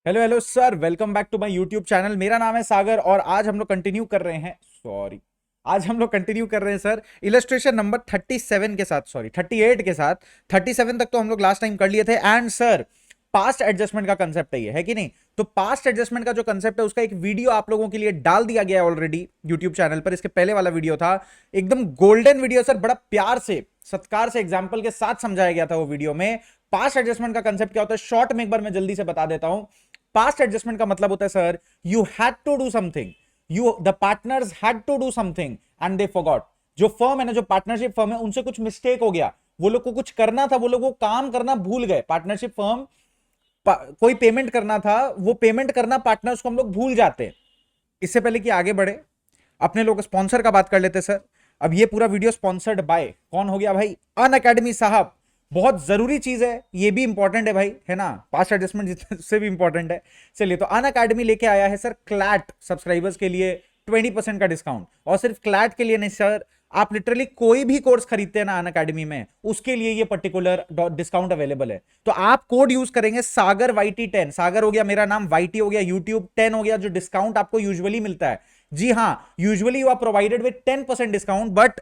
Hello hello sir, welcome back to my YouTube channel. मेरा नाम है सागर और आज हम लोग कंटिन्यू कर रहे हैं सर इलस्ट्रेशन नंबर 37 के साथ, सॉरी 38 के साथ। 37 तक तो हम लोग लास्ट टाइम कर लिए थे। एंड सर, पास्ट एडजस्टमेंट का कंसेप्ट है कि नहीं? तो पास्ट एडजस्टमेंट का जो कंसेप्ट है उसका एक वीडियो आप लोगों के लिए डाल दिया गया है ऑलरेडी यूट्यूब चैनल पर। इसके पहले वाला वीडियो था एकदम गोल्डन वीडियो सर, बड़ा प्यार से सत्कार से एग्जाम्पल के साथ समझाया गया था वो वीडियो में। पास्ट एडजस्टमेंट का कंसेप्ट क्या होता है शॉर्ट में एक बार मैं जल्दी से बता देता हूं। पास्ट एडजस्टमेंट का मतलब होता है sir, you had to do something, you the partners had to do something and they forgot. जो फर्म है ना, जो पार्टनरशिप फर्म है, उनसे कुछ मिस्टेक हो गया, वो लोग को कुछ करना था, वो लोग वो काम करना भूल गए। पार्टनरशिप फर्म कोई पेमेंट करना था, वो पेमेंट करना पार्टनर्स को हम लोग भूल जाते हैं। इससे पहले कि आगे बढ़े, अपने लोग स्पॉन्सर का बात कर लेते सर। अब ये पूरा वीडियो स्पॉन्सर्ड बाय कौन हो गया भाई? अन अकेडमी साहब। बहुत जरूरी चीज है, ये भी इंपॉर्टेंट है भाई, है ना? पास्ट एडजस्टमेंट से भी इंपॉर्टेंट है। चलिए, तो अन अकेडमी लेके आया है सर क्लैट सब्सक्राइबर्स के लिए 20% का डिस्काउंट। और सिर्फ क्लैट के लिए नहीं सर, आप लिटरली कोई भी कोर्स खरीदते हैं ना अन अकेडमी में, उसके लिए ये पर्टिकुलर डिस्काउंट अवेलेबल है। तो आप कोड यूज करेंगे सागर YT10। सागर हो गया मेरा नाम, YT हो गया यूट्यूब, 10 हो गया जो डिस्काउंट आपको यूजुअली मिलता है। जी हाँ, usually you are provided with 10% discount, but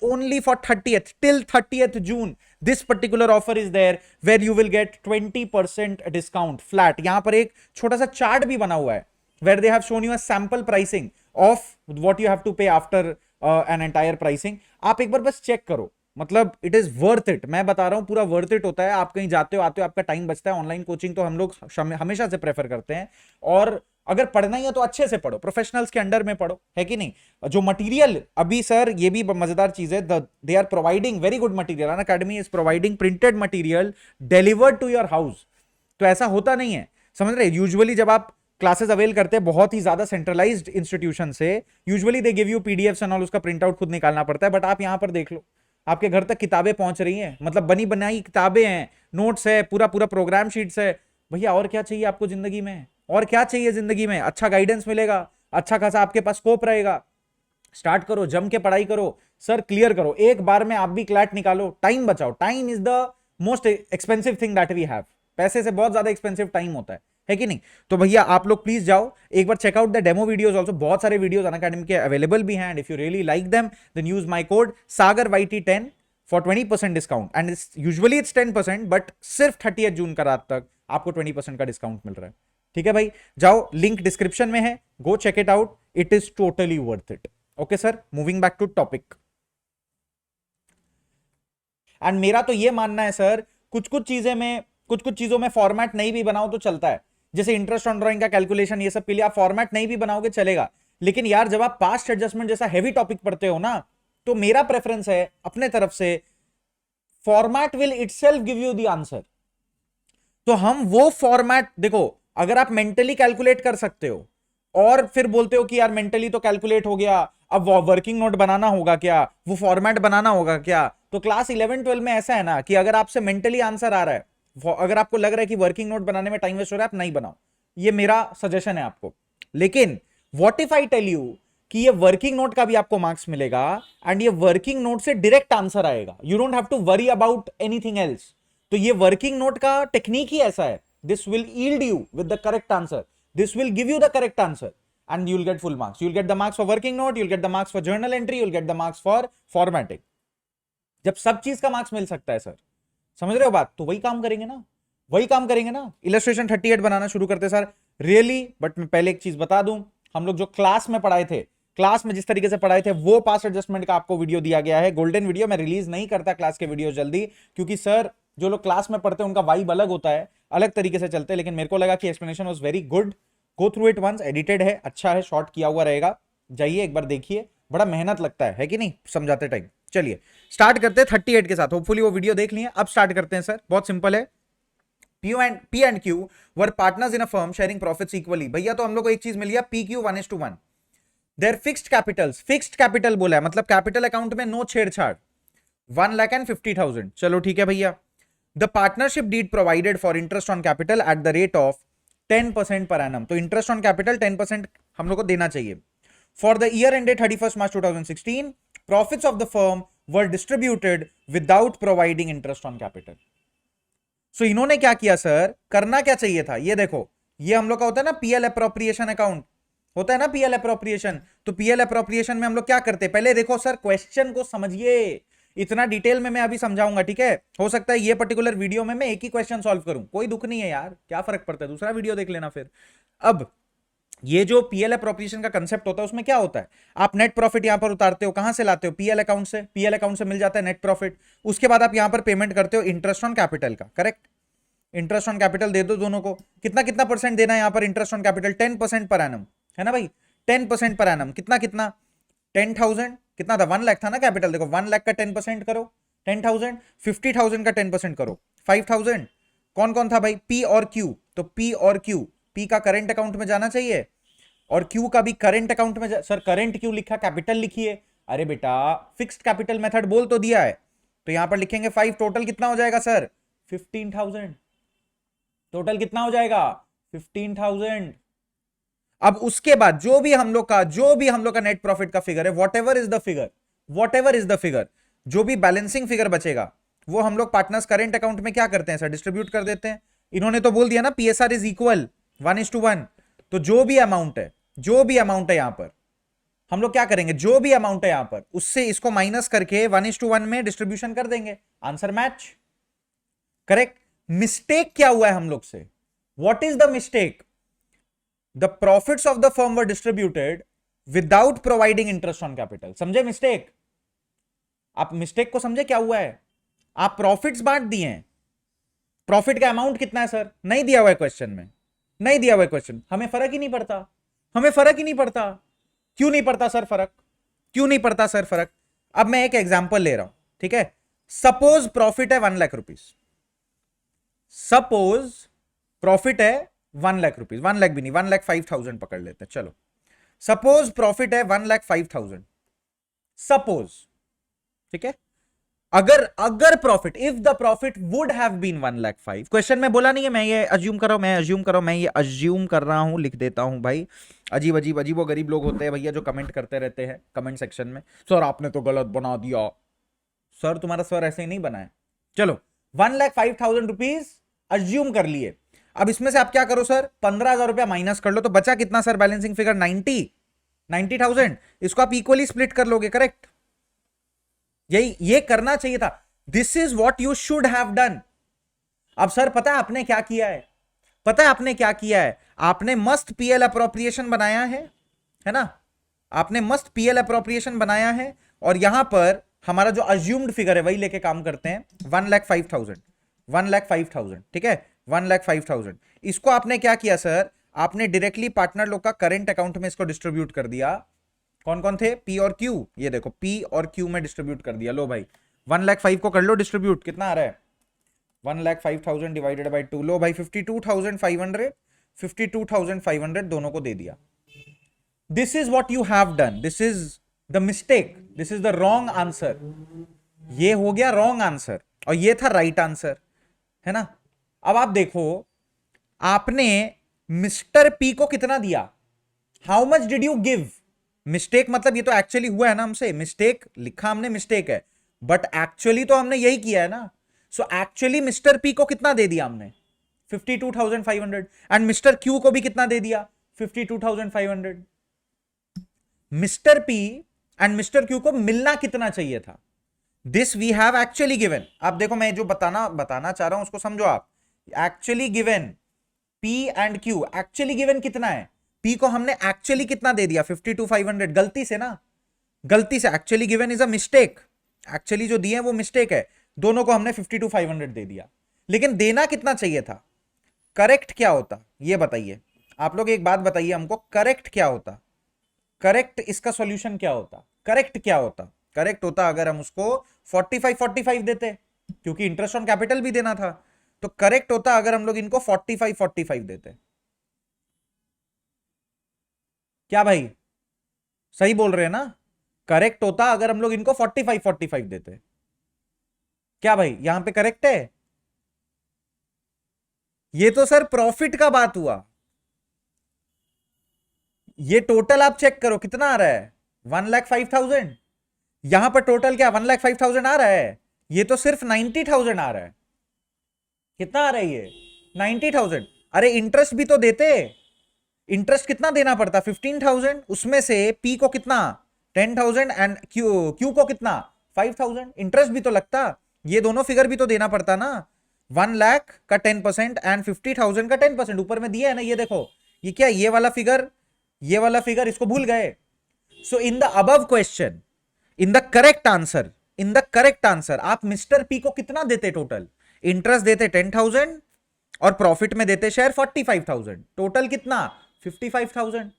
only for 30th till 30th June this particular offer is there where you will get 20% discount flat। यहां पर एक छोटा सा चार्ट भी बना हुआ है where they have shown you a sample pricing of what you have to pay after an entire pricing। आप एक बार बस चेक करो, मतलब इट इज वर्थ इट। मैं बता रहा हूं, पूरा वर्थ इट होता है। आप कहीं जाते हो आते हो, आपका टाइम बचता है। ऑनलाइन कोचिंग तो हम लोग हमेशा से प्रेफर करते हैं। और अगर पढ़ना ही है तो अच्छे से पढ़ो, प्रोफेशनल्स के अंडर में पढ़ो, है कि नहीं? जो मटेरियल अभी सर, ये भी मजेदार चीज है, they are providing very good material. Unacademy is providing printed material delivered to your house. तो ऐसा होता नहीं है, समझ रहे? यूजुअली जब आप क्लासेस अवेल करते हैं बहुत ही ज्यादा सेंट्रलाइज्ड इंस्टीट्यूशन से, usually they give you PDFs and all, उसका प्रिंट आउट खुद निकालना पड़ता है। बट आप यहां पर देख लो, आपके घर तक किताबें पहुंच रही हैं, मतलब बनी बनाई किताबें हैं, नोट्स है, पूरा पूरा प्रोग्राम शीट्स है। भैया और क्या चाहिए आपको जिंदगी में? और क्या चाहिए जिंदगी में? अच्छा गाइडेंस मिलेगा, अच्छा खासा आपके पास स्कोप रहेगा। स्टार्ट करो, जम के पढ़ाई करो सर, क्लियर करो एक बार में। आप भी क्लैट निकालो, टाइम बचाओ। Time is the most expensive thing that we have. पैसे से बहुत ज्यादा एक्सपेंसिव टाइम होता है कि नहीं? तो भैया आप लोग प्लीज जाओ एक बार, check out the demo videos also. बहुत सारे वीडियोस अनअकैडमी के अवेलेबल भी हैं। And if you really like them then use my code Sagar YT10 for 20% discount. And usually it's 10%, but सिर्फ 30 जून का रात तक आपको 20% का डिस्काउंट मिल रहा है। ठीक है भाई, जाओ, लिंक डिस्क्रिप्शन में है, go check it out, it is totally worth it. Okay sir, moving back to topic. And मेरा तो ये मानना है सर, कुछ कुछ चीजों में फॉर्मेट नहीं भी बनाओ तो चलता है। जैसे इंटरेस्ट ऑन ड्राइंग का कैलकुलेशन, ये सब के लिए आप फॉर्मेट नहीं भी बनाओगे चलेगा। लेकिन यार, जब आप पास्ट एडजस्टमेंट जैसा हैवी टॉपिक पढ़ते हो ना, तो मेरा प्रेफरेंस है अपने तरफ से, format will itself give you the answer. तो हम वो फॉर्मेट देखो, अगर आप मेंटली कैलकुलेट कर सकते हो और फिर बोलते हो कि यार मेंटली तो कैलकुलेट हो गया, अब वर्किंग नोट बनाना होगा क्या, वो फॉर्मेट बनाना होगा क्या? तो क्लास 11-12 में ऐसा है ना कि अगर आपसे मेंटली आंसर आ रहा है, अगर आपको लग रहा है कि वर्किंग नोट बनाने में टाइम वेस्ट हो रहा है, आप नहीं बनाओ। ये मेरा सजेशन है आपको। लेकिन what if I tell you कि ये वर्किंग नोट का भी आपको मार्क्स मिलेगा एंड ये वर्किंग नोट से डायरेक्ट आंसर आएगा, you don't have to worry about anything else. तो ये वर्किंग नोट का टेक्निक ही ऐसा है, this will yield you with the correct answer, this will give you the correct answer and you'll get full marks. You'll get the marks for working note, you'll get the marks for journal entry, you'll get the marks for formatting। जब सब चीज का marks मिल सकता है sir, समझ रहे हो बात? तो वही काम करेंगे ना, वही काम करेंगे ना। इलस्ट्रेशन 38 बनाना शुरू करते सर, रियली। बट मैं पहले एक चीज बता दूं, हम लोग जो क्लास में पढ़ाए थे, क्लास में जिस तरीके से पढ़ाए थे, वो पास एडजस्टमेंट का आपको वीडियो दिया गया है, गोल्डन वीडियो। मैं रिलीज नहीं करता क्लास के वीडियो जल्दी, क्योंकि सर जो लोग क्लास में पढ़ते हैं उनका वाइब अलग होता है, अलग तरीके से चलते हैं। लेकिन मेरे को लगा कि explanation was very good, go through it once. Edited है, अच्छा है, शॉर्ट किया हुआ रहेगा, जाइए एक बार देखिए, बड़ा मेहनत लगता है कि नहीं समझाते टाइम। चलिए स्टार्ट करते हैं 38 के साथ। होपफुली वो वीडियो देख लिए। अब स्टार्ट करते हैं सर, बहुत सिंपल है। P and Q were partners in a firm sharing profits equally। भैया तो हम लोग को एक चीज मिल गया, PQ 1:1। There fixed capitals, fixed capital बोला है, मतलब कैपिटल अकाउंट में नो छेड़छाड़, 1,50,000। चलो ठीक है भैया। The partnership deed provided for interest on capital at the rate of 10% per annum. तो इंटरेस्ट ऑन कैपिटल 10% हम लोग को देना चाहिए। For the year ended 31 March 2016, profits of the firm were distributed without providing interest on capital. So इन्होंने क्या किया sir, करना क्या चाहिए था, ये देखो, ये हम लोग का होता है ना पीएल अप्रोप्रिएशन अकाउंट, होता है ना पीएल अप्रोप्रिएशन। तो पीएल अप्रोप्रिएशन में हम लोग क्या करते हैं, पहले देखो सर क्वेश्चन को समझिए, इतना डिटेल में मैं अभी समझाऊंगा, ठीक है। हो सकता है ये पर्टिकुलर वीडियो में मैं एक ही क्वेश्चन सॉल्व करूं, कोई दुख नहीं है यार, क्या फर्क पड़ता है, दूसरा वीडियो देख लेना फिर। अब ये जो पीएल अप्रोप्रिएशन का कंसेप्ट होता है उसमें क्या होता है, आप नेट प्रॉफिट यहां पर उतारते हो, कहां से लाते हो, पीएल अकाउंट से, पीएल अकाउंट से मिल जाता है नेट प्रॉफिट। उसके बाद आप यहां पर पेमेंट करते हो इंटरेस्ट ऑन कैपिटल का, करेक्ट। इंटरेस्ट ऑन कैपिटल दे दो दोनों को, कितना कितना परसेंट देना है यहां पर interest on capital, 10% per annum, है ना भाई, 10% पर एनम, कितना कितना 10,000, कितना था 1 लाख था ना कैपिटल, देखो 1 लाख का 10% करो 10,000, 50,000 का 10% करो 5,000। कौन कौन था भाई, पी और क्यू, तो पी और क्यू, पी का करंट अकाउंट में जाना चाहिए और क्यू का भी करंट अकाउंट में सर करंट क्यों लिखा, कैपिटल लिखिए, अरे बेटा फिक्स्ड कैपिटल मेथड बोल तो दिया है, तो यहां पर लिखेंगे 5, टोटल कितना हो जाएगा सर 15,000, टोटल कितना हो जाएगा 15,000। अब उसके बाद जो भी हम लोग का नेट प्रॉफिट का फिगर है, what ever is the figure, what ever is the figure, जो भी बैलेंसिंग फिगर बचेगा वो हम लोग पार्टनर्स करंट अकाउंट में क्या करते हैं सर, डिस्ट्रीब्यूट कर देते हैं। इन्होंने तो बोल दिया ना पीएसआर इज इक्वल 1:1, तो जो भी अमाउंट है यहां पर हम लोग क्या करेंगे, जो भी अमाउंट है यहां पर उससे इसको माइनस करके 1:1 में डिस्ट्रीब्यूशन कर देंगे, आंसर मैच, करेक्ट। मिस्टेक क्या हुआ है हम लोग से, what is the mistake, the profits of the firm were distributed without providing interest on capital, समझे मिस्टेक, आप मिस्टेक को समझे क्या हुआ है, आप प्रॉफिट्स बांट दिए हैं, प्रॉफिट का अमाउंट कितना है सर नहीं दिया हुआ है क्वेश्चन में, नहीं दिया हुआ है क्वेश्चन, हमें फर्क ही नहीं पड़ता, हमें फर्क ही नहीं पड़ता, क्यों नहीं पड़ता सर फर्क, क्यों नहीं पड़ता सर फर्क। अब मैं एक एग्जांपल ले रहा हूं, ठीक है, सपोज प्रॉफिट है 1 लाख रुपीस, सपोज प्रॉफिट है 1 लाख रुपीस, 1 लाख भी नहीं 1,05,000 पकड़ लेते हैं, चलो सपोज प्रॉफिट है 1,05,000, सपोज, ठीक है। अगर profit, if the profit would have been 1,05,000, question में बोला नहीं है, मैं ये अज्यूम कर रहा हूं, मैं ये अज्यूम कर रहा हूं, लिख देता हूं भाई। अजीब अजीब अजीब वो गरीब लोग होते हैं भैया जो कमेंट करते रहते हैं कमेंट सेक्शन में, सर आपने तो गलत बना दिया, सर तुम्हारा सर ऐसे ही नहीं बनाया, चलो 1,05,000 रुपीज अज्यूम कर लिए। अब इसमें से आप क्या करो सर, 15,000 रुपया माइनस कर लो, तो बचा कितना सर बैलेंसिंग फिगर 90,000, इसको आप इक्वली स्प्लिट कर लोगे, करेक्ट, यही ये करना चाहिए था, this is what you should have done. अब सर पता है आपने क्या किया है, पता है आपने क्या किया है, आपने मस्त पीएल अप्रोप्रिएशन बनाया है ना, आपने मस्त पीएल अप्रोप्रिएशन बनाया है, और यहां पर हमारा जो अज्यूम्ड फिगर है वही लेके काम करते हैं, 1,05,000, 1,05,000, ठीक है, 1,05,000, इसको आपने क्या किया सर, आपने डायरेक्टली पार्टनर लोग का करंट अकाउंट में इसको डिस्ट्रीब्यूट कर दिया, कौन कौन थे, पी और क्यू, ये देखो पी और क्यू में डिस्ट्रीब्यूट कर दिया, लो भाई 1,05,000 को कर लो डिस्ट्रीब्यूट, कितना आ रहा है 1,05,000 डिवाइडेड बाई 2, लो भाई 52,500, 52,500 दोनों को दे दिया। This is what you have done, this is the mistake, this is the wrong answer, ये हो गया रॉन्ग आंसर और ये था राइट आंसर, है ना। अब आप देखो आपने मिस्टर पी को कितना दिया, how much did you give, mistake मतलब ये तो एक्चुअली हुआ है ना, हमसे मिस्टेक लिखा हमने, मिस्टेक है, बट एक्चुअली तो हमने यही किया है ना। सो एक्चुअली मिस्टर पी को कितना दे दिया हमने 52,500, एंड मिस्टर क्यू को भी कितना दे दिया 52,500। Mister P and mister Q को मिलना कितना चाहिए था, this we have actually given. आप देखो मैं जो बताना चाह रहा हूं उसको समझो आप, actually given P and Q, actually given कितना है, पी को हमने एक्चुअली कितना दे दिया 52,500, गलती से ना, गलती से, actually given is a mistake, actually जो दिए वो मिस्टेक है, दोनों को हमने 52,500 दे दिया, लेकिन देना कितना चाहिए था, करेक्ट क्या होता ये बताइए, आप लोग एक बात बताइए हमको, करेक्ट क्या होता, करेक्ट इसका सॉल्यूशन क्या होता, करेक्ट क्या होता, करेक्ट होता अगर हम उसको 45-45 देते, क्योंकि इंटरेस्ट ऑन कैपिटल भी देना था, तो करेक्ट होता अगर हम लोग इनको 45-45 देते, क्या भाई सही बोल रहे हैं ना, करेक्ट होता अगर हम लोग इनको 45-45 देते, क्या भाई यहां पे करेक्ट है, ये तो सर प्रॉफिट का बात हुआ, ये टोटल आप चेक करो कितना आ रहा है 1,05,000, यहां पर टोटल क्या 1,05,000 आ रहा है, ये तो सिर्फ 90,000 आ रहा है, कितना आ रही है? 90,000। अरे इंटरेस्ट भी तो देते। इंटरेस्ट कितना देना पड़ता? 15,000। उसमें से पी को कितना? 10,000 एंड क्यू को कितना? 5,000। इंटरेस्ट भी तो लगता। ये दोनों फिगर भी तो देना पड़ता ना। 1 लाख का 10% एंड 50,000 का 10%। ऊपर में दिया है ना, ये देखो। ये क्या? ये वाला फिगर, ये वाला फिगर, इसको भूल गए? So in the above question, in the correct answer, in the correct answer आप मिस्टर पी को कितना देते? टोटल इंटरेस्ट देते 10,000 और प्रॉफिट में देते शेयर 45,000। टोटल कितना? 55,000।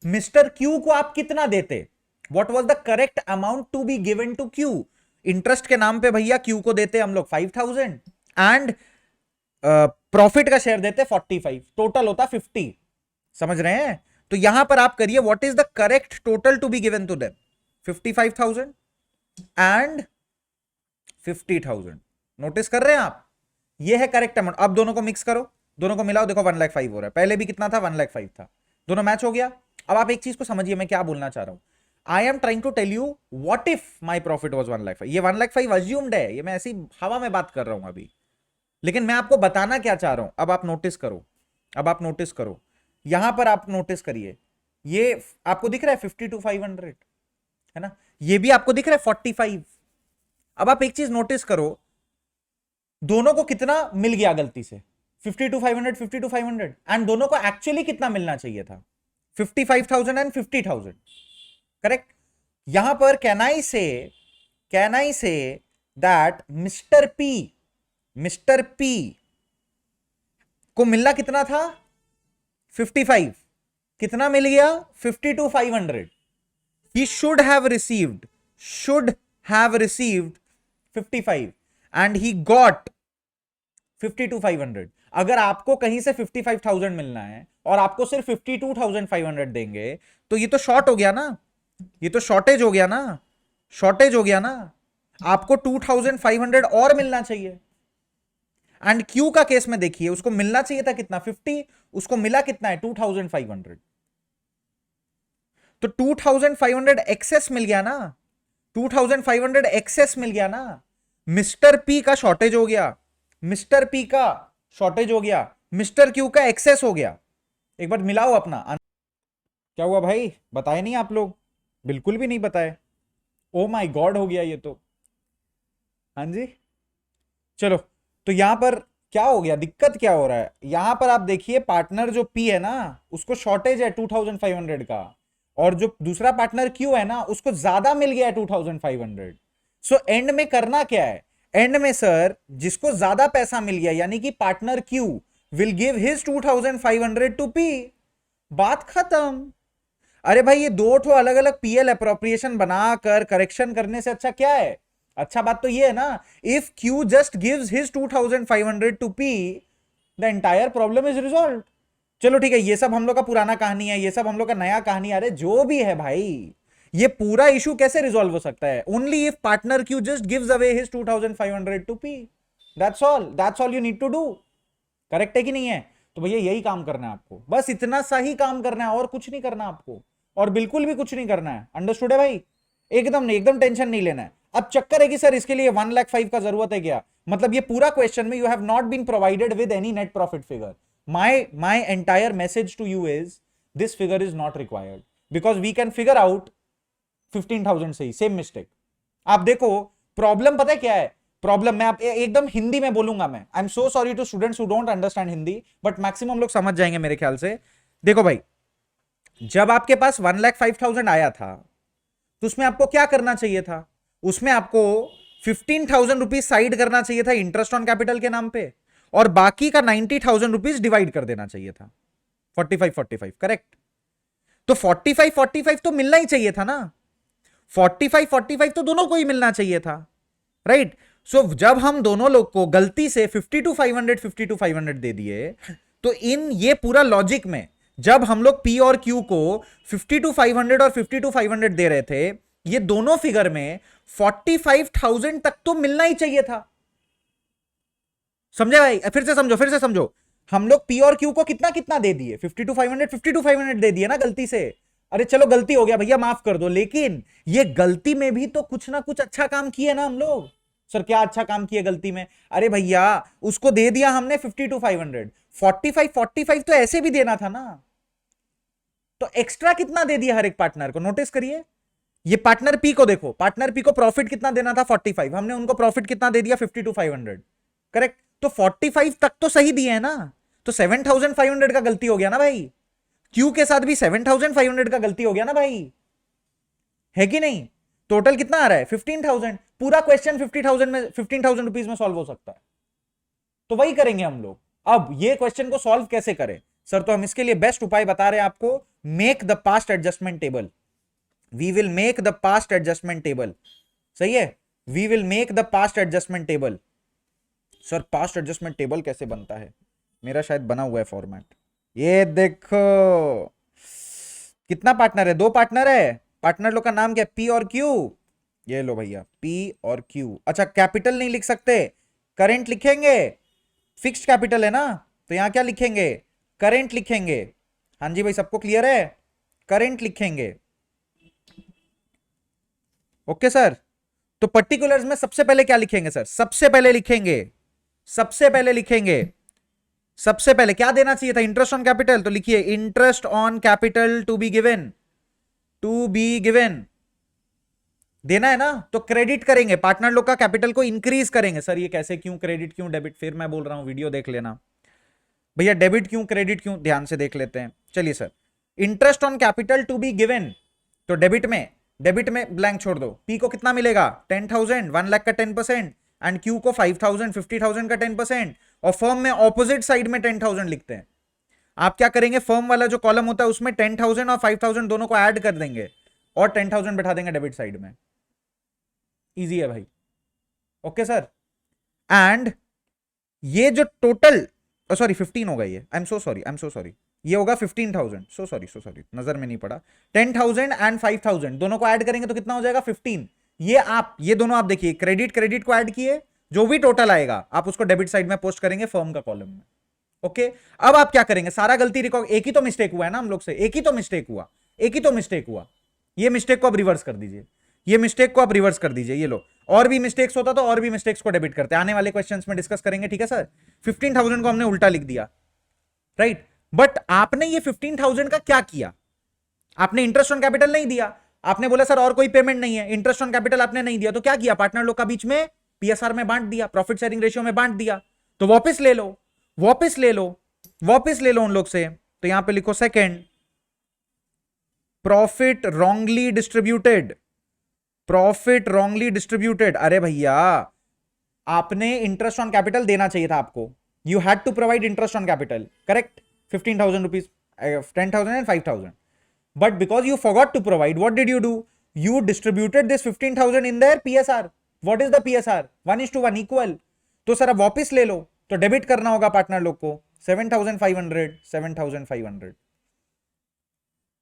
मिस्टर क्यू को आप कितना देते? What was the correct amount to be given to Q? Interest के नाम पे भैया क्यू को देते हम लोग 5,000 एंड प्रॉफिट का शेयर देते 45। टोटल होता 50। समझ रहे हैं? तो यहां पर आप करिए, what is the correct total to be given to them? 55,000 and 50,000। Notice कर रहे हैं आप? ये है करेक्ट अमाउंट। अब दोनों को मिक्स करो, दोनों को मिलाओ, देखो 1,05,000 हो रहा है। पहले भी कितना था? 1,05,000 था। दोनों मैच हो गया। अब आप एक चीज को समझिए, मैं क्या बोलना चाह रहा हूं। I am trying to tell you what if my profit was 1,05,000। ये 1,05,000 अज्यूम्ड है, ये मैं ऐसी हवा में बात कर रहा हूं अभी, लेकिन मैं आपको बताना क्या चाह रहा हूं। अब आप नोटिस करो, अब आप नोटिस करो, यहां पर आप नोटिस करिए, ये आपको दिख रहा है 52,500 है ना? ये भी आपको दिख रहा है 45। अब आप एक चीज नोटिस करो, दोनों को कितना मिल गया गलती से? 52,500, 52,500। एंड दोनों को एक्चुअली कितना मिलना चाहिए था? 55,000 एंड 50,000। करेक्ट? यहां पर can I say that mister P को मिलना कितना था? 55। कितना मिल गया? 52,500। he should have received 55 and he got 52,500। अगर आपको कहीं से 55,000 मिलना है और आपको सिर्फ 52,500 देंगे, तो ये तो शॉर्ट हो गया ना, ये तो शॉर्टेज हो गया ना, शॉर्टेज हो गया ना। आपको 2,500 और मिलना चाहिए। एंड क्यू का केस में देखिए, उसको मिलना चाहिए था कितना? 50। उसको मिला कितना है? 2,500। तो 2,500 एक्सेस मिल गया ना, 2,500 एक्सेस मिल गया ना। मिस्टर पी का शॉर्टेज हो गया, मिस्टर पी का शॉर्टेज हो गया, मिस्टर क्यू का एक्सेस हो गया। एक बार मिलाओ अपना। क्या हुआ भाई? बताए नहीं आप लोग? बिल्कुल भी नहीं बताए। ओ माय गॉड, हो गया ये तो। हाँ जी, चलो। तो यहां पर क्या हो गया? दिक्कत क्या हो रहा है? यहां पर आप देखिए, पार्टनर जो पी है ना, उसको शॉर्टेज है 2,500 का, और जो दूसरा पार्टनर क्यू है ना, उसको ज्यादा मिल गया है 2,500। सो एंड में करना क्या है? एंड में सर, जिसको ज्यादा पैसा मिल गया, यानी कि partner Q will give his 2,500 to P. बात खत्म। अरे भाई, ये दो ठो अलग अलग पीएल अप्रोप्रिएशन बनाकर करेक्शन करने से अच्छा क्या है? अच्छा बात तो ये है ना, if Q just gives his 2,500 to P, the entire problem is resolve. चलो ठीक है, ये सब हम लोग का पुराना कहानी है, ये सब हम लोग का नया कहानी। अरे जो भी है भाई, ये पूरा इशू कैसे रिजॉल्व हो सकता है? Only if partner Q just gives away his 2,500 to P. That's all you need to do. Correct है कि नहीं है? तो भैया यही काम करना है आपको, बस इतना सा ही काम करना है, और कुछ नहीं करना आपको, और बिल्कुल भी कुछ नहीं करना है। अंडरस्टूड है भाई? एकदम नहीं, एकदम टेंशन नहीं लेना है। अब चक्कर है कि सर इसके लिए 1,05,000 का जरूरत है क्या? मतलब ये पूरा क्वेश्चन में you have not been provided with any net profit figure. my entire message to you is this figure is not required because we can figure out 15,000 से ही सेम मिस्टेक। आप देखो प्रॉब्लम पता है क्या है? प्रॉब्लम मैं आप एकदम हिंदी में बोलूंगा। मैं I am so sorry to students who don't understand Hindi, but maximum लोग समझ जाएंगे मेरे ख्याल से। देखो भाई, जब आपके पास 1,05,000 आया था, तो उसमें आपको क्या करना चाहिए था? उसमें आपको 15,000 रुपीज साइड करना चाहिए था इंटरेस्ट ऑन कैपिटल के नाम पे, और बाकी का 90,000 रुपीज डिवाइड कर देना चाहिए था 45-45। करेक्ट? तो 45-45 तो मिलना ही चाहिए था ना। 45-45 तो दोनों को ही मिलना चाहिए था, राइट? सो जब हम दोनों लोग को गलती से 52,500 दे दिए, तो इन ये पूरा लॉजिक में जब हम लोग पी और क्यू को 52,500 और 52,500 दे रहे थे, ये दोनों फिगर में 45,000 तक तो मिलना ही चाहिए था। समझे भाई? फिर से समझो। हम लोग पी और क्यू को कितना कितना दे दिए? 52,500 दे दिए ना गलती से। अरे चलो गलती हो गया भैया, माफ कर दो, लेकिन ये गलती में भी तो कुछ ना कुछ अच्छा काम किए ना हम लोग। सर क्या अच्छा काम किया गलती में? अरे भैया उसको दे दिया हमने 52,500, 45 तो ऐसे भी देना था ना, तो एक्स्ट्रा कितना दे दिया हर एक पार्टनर को, नोटिस करिए। ये पार्टनर पी को देखो, पार्टनर पी को प्रॉफिट कितना देना था 45, हमने उनको प्रॉफिट कितना दे दिया 52,500, करेक्ट? तो 45 तक तो सही दिए है ना, तो 7,500 का गलती हो गया ना भाई, क्यू के साथ भी 7,500 का गलती हो गया ना भाई, है कि नहीं? टोटल कितना आ रहा है 15,000, पूरा क्वेश्चन 50,000 में 15,000 रुपीज में सॉल्व हो सकता है, तो वही करेंगे हम लोग। अब ये क्वेश्चन को सॉल्व कैसे करें सर, तो हम इसके लिए बेस्ट उपाय बता रहे हैं आपको, make the past adjustment table. We will make the past adjustment table, सही है, we will make the past adjustment table. Sir past adjustment table कैसे बनता है? मेरा शायद बना हुआ है फॉर्मेट, ये देखो। कितना पार्टनर है? 2 पार्टनर है, पार्टनर लोग का नाम क्या है? पी और क्यू। ये लो भैया, पी और क्यू। अच्छा कैपिटल नहीं लिख सकते, करेंट लिखेंगे, फिक्स्ड कैपिटल है ना, तो यहां क्या लिखेंगे? करेंट लिखेंगे। हाँ जी भाई, सबको क्लियर है? करेंट लिखेंगे, ओके सर। तो पर्टिकुलर्स में सबसे पहले क्या लिखेंगे सर? सबसे पहले लिखेंगे, सबसे पहले लिखेंगे, सबसे पहले क्या देना चाहिए था? इंटरेस्ट ऑन कैपिटल, तो लिखिए interest on capital to be given, to be given देना है ना, तो क्रेडिट करेंगे, पार्टनर लोग का कैपिटल को इंक्रीज करेंगे। सर ये कैसे, क्यों क्रेडिट क्यों डेबिट? फिर मैं बोल रहा हूं वीडियो देख लेना भैया, डेबिट क्यों क्रेडिट क्यों, ध्यान से देख लेते हैं। चलिए sir, interest on capital to be given, तो डेबिट में ब्लैंक छोड़ दो। पी को कितना मिलेगा? 10,000, 1 लाख का 10%, एंड क्यू को 5,000, 50,000 का 10%, और फर्म में ऑपोजिट साइड में 10,000 लिखते हैं। आप क्या करेंगे, फर्म वाला जो कॉलम होता है उसमें 10,000 और 5,000 दोनों को ऐड कर देंगे और 10,000 बैठा देंगे डेबिट साइड में। इजी है भाई, ओके सर। एंड ये जो टोटल, सॉरी 15 होगा ये, आई एम सो सॉरी, ये होगा 15,000, सो सॉरी नजर में नहीं पड़ा। 10,000 एंड 5,000 दोनों को ऐड करेंगे तो कितना हो जाएगा? 15। ये दोनों आप देखिए, क्रेडिट को ऐड किए, जो भी टोटल आएगा आप उसको डेबिट साइड में पोस्ट करेंगे फर्म का कॉलम में, ओके। अब आप क्या करेंगे, सारा गलती रिकॉर्ड, एक ही तो मिस्टेक हुआ है ना हम लोग से, एक ही तो मिस्टेक हुआ, ये मिस्टेक को आप रिवर्स कर दीजिए, ये मिस्टेक को आप रिवर्स कर दीजिए। ये लो, और भी मिस्टेक्स होता तो और भी मिस्टेक्स को डेबिट करते, आने वाले क्वेश्चंस में डिस्कस करेंगे, ठीक है सर। 15,000 को हमने उल्टा लिख दिया, राइट। बट आपने ये 15,000 का क्या किया? आपने इंटरेस्ट ऑन कैपिटल नहीं दिया, आपने बोला सर और कोई पेमेंट नहीं है, इंटरेस्ट ऑन कैपिटल आपने नहीं दिया, तो क्या किया? पार्टनर लोग का बीच में पीएसआर में बांट दिया, प्रॉफिट शेयरिंग रेशियो में बांट दिया। तो वापस ले लो, वापस ले लो, वापस ले लो उन लोग से। तो यहां पे लिखो second, profit wrongly distributed, profit wrongly distributed. अरे भैया आपने इंटरेस्ट ऑन कैपिटल देना चाहिए था आपको, you had to provide interest on capital, correct? 15,000 rupees, 10,000 and 5,000, but because you forgot to provide, what did you do? You distributed this 15,000 in their PSR. What is the PSR? 1:1 equal. तो sir अब वापस ले लो, तो debit करना होगा partner लोग को 7,500, 7,500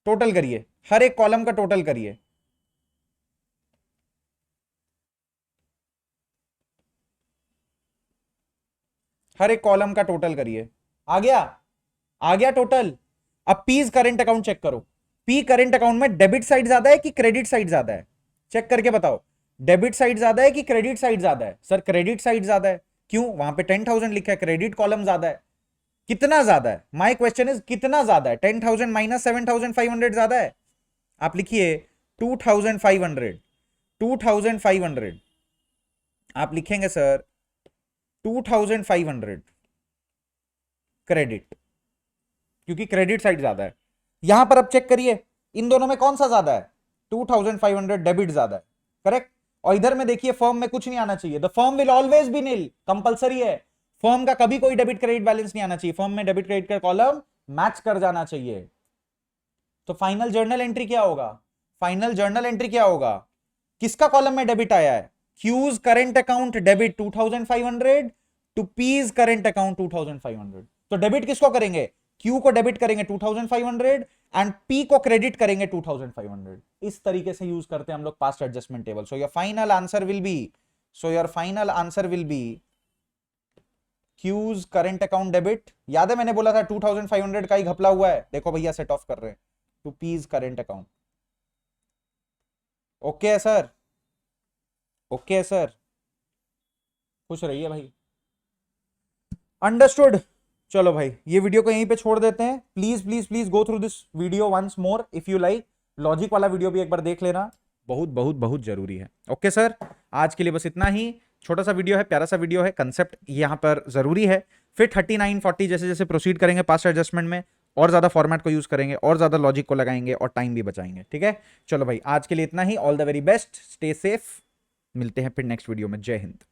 total करिए, हर एक कॉलम का टोटल करिए। हर एक कॉलम का टोटल करिए, आ गया टोटल। अब पीज करेंट अकाउंट चेक करो, पी करेंट अकाउंट में डेबिट साइड ज्यादा है कि क्रेडिट साइड ज्यादा है? चेक करके बताओ, डेबिट साइड ज्यादा है कि क्रेडिट साइड ज्यादा है? सर क्रेडिट साइड ज्यादा है, क्यों? वहां पे 10,000 लिखा है, क्रेडिट कॉलम ज्यादा है। कितना ज्यादा है? माय क्वेश्चन इज कितना ज्यादा है? 10,000 माइनस 7,500 ज्यादा है? आप लिखिए 2,500, 2,500 आप लिखेंगे सर 2,500 क्रेडिट, क्योंकि क्रेडिट साइड ज्यादा है। यहां पर अब चेक करिए इन दोनों में कौन सा ज्यादा है? 2,500 डेबिट ज्यादा है, करेक्ट। और इधर में देखिए फर्म में कुछ नहीं आना चाहिए, the firm will always be nil, compulsory है, फर्म का कभी कोई डेबिट क्रेडिट बैलेंस नहीं आना चाहिए, फर्म में डेबिट क्रेडिट का कॉलम मैच कर जाना चाहिए। तो फाइनल जर्नल एंट्री क्या होगा? फाइनल जर्नल एंट्री क्या होगा? किसका कॉलम में डेबिट आया है? Q's current account debit 2,500 to P's current account 2,500। तो डेबिट किसको करेंगे? क्यू को डेबिट करेंगे 2,500 एंड पी को क्रेडिट करेंगे 2,500। इस तरीके से यूज करते हैं हम लोग past adjustment table. So your final answer will be Q's current account debit. याद है मैंने बोला था 2,500 का ही घपला हुआ है, देखो भैया सेट ऑफ कर रहे हैं, to P's current account. Okay है सर, ओके है सर। खुश रहिए भाई। अंडरस्टूड। चलो भाई ये वीडियो को यहीं पे छोड़ देते हैं। Please please please go through this video once more if you like. Logic वाला वीडियो भी एक बार देख लेना, बहुत बहुत बहुत जरूरी है। ओके सर, आज के लिए बस इतना ही। छोटा सा वीडियो है, प्यारा सा वीडियो है, कंसेप्ट यहां पर जरूरी है। फिर 39 40 जैसे जैसे प्रोसीड करेंगे पास्ट एडजस्टमेंट में, और ज्यादा फॉर्मेट को यूज करेंगे, और ज्यादा लॉजिक को लगाएंगे, और टाइम भी बचाएंगे। ठीक है, चलो भाई आज के लिए इतना ही। All the very best, stay safe, मिलते हैं फिर नेक्स्ट वीडियो में। जय हिंद।